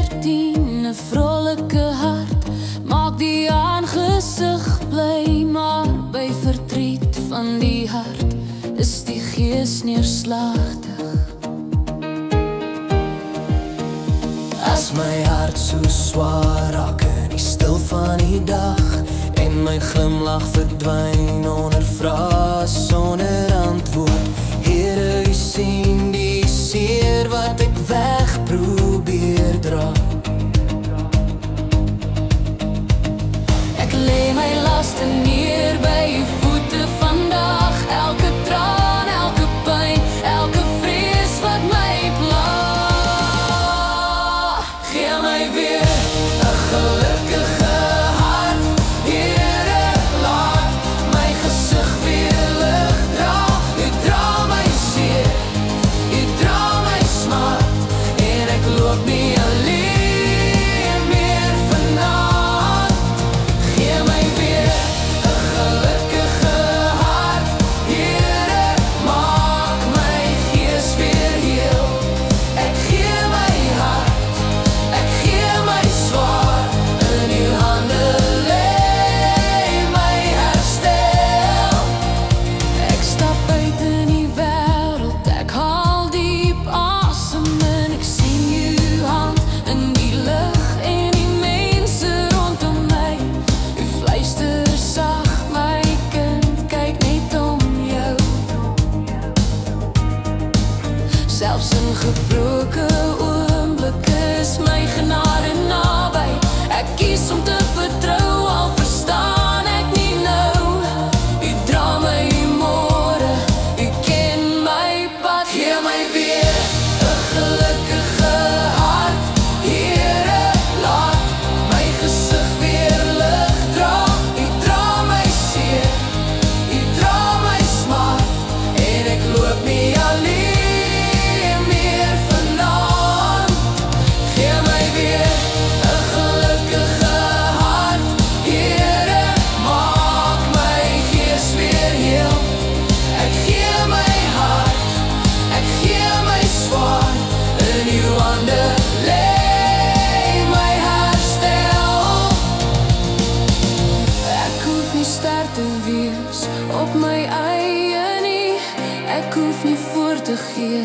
14, 'n vrolike hart maak die aangesig bly, maar by verdriet van die hart is die gees neerslagtig. As my hart so swaar raak in die stil van die dag en my glimlach verdwyn onder vrae sonder antwoord, Here, U sien die seer wat ek weg probeer dra. Ek lê my laste neer by U voete vandag, elke traan, elke pyn, elke vrees wat my pla. Gee my weer 'n gelukkige hart, Here, laat my gesig weer lig dra. U dra my seer, U dra my smart, en ek loop nie alleen meer vanaand. Gee my weer 'n gelukkige hart, Here, maak my gees weer heel. Ek gee my hart, ek gee my swaar, in U hande lê my herstel. Ek stap uit in die wêreld, ek haal diep asem en ek sien U hand in die lug en die mense rondom my. U fluister sag, my kind, kyk net om jou. Selfs in gebroke oomblikke is my genade naby. Ek kies om te vertrou, al verstaan ek nie nou. U dra my môre, U ken my pad. Gee my weer 'n gelukkige hart, Here, laat my gesig weer lig dra. U dra my seer, U dra my smart, en ek loop nie alleen meer vanaand. Gee my weer 'n gelukkige hart, Here, maak my gees weer heel. Ek gee my hart, ek gee my swaar, in U hande lê my herstel. Ek hoef nie sterk te wees op my eie nie, ek hoef nie voor te gee,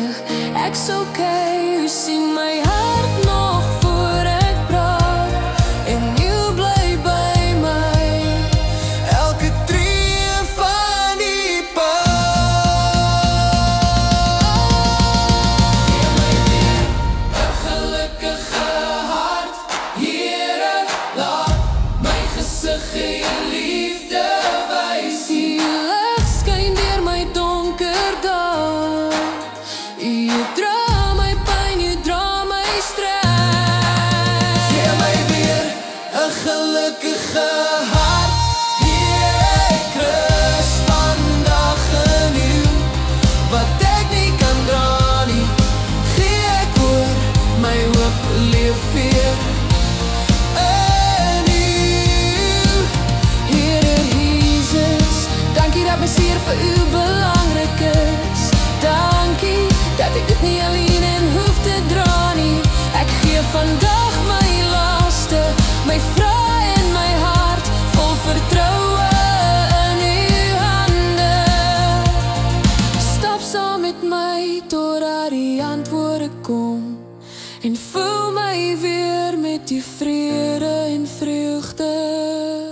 ek's okay. U sien my hart nog voor ek praat, en U bly by my elke tree van die pad. Gee my weer 'n gelukkige hart, Here, laat my gesig U liefde wys. U lig skyn deur my donker dae, U dra my pyn, U dra my stres. Gee my weer 'n gelukkige hart, Here, ek rus vandag in U, wat ek nie kan dra nie, gee ek oor, my hoop leef weer in U. Here Jesus, dankie dat my seer vir U belangrik is. Dankie dat ek dit nie alleen en hoef te dra nie. Ek gee vandag my laste, my vrae en my hart, vol vertroue in U hande. Stap saam met my totdat die antwoorde kom, en vul my weer met die vrede en vreugde.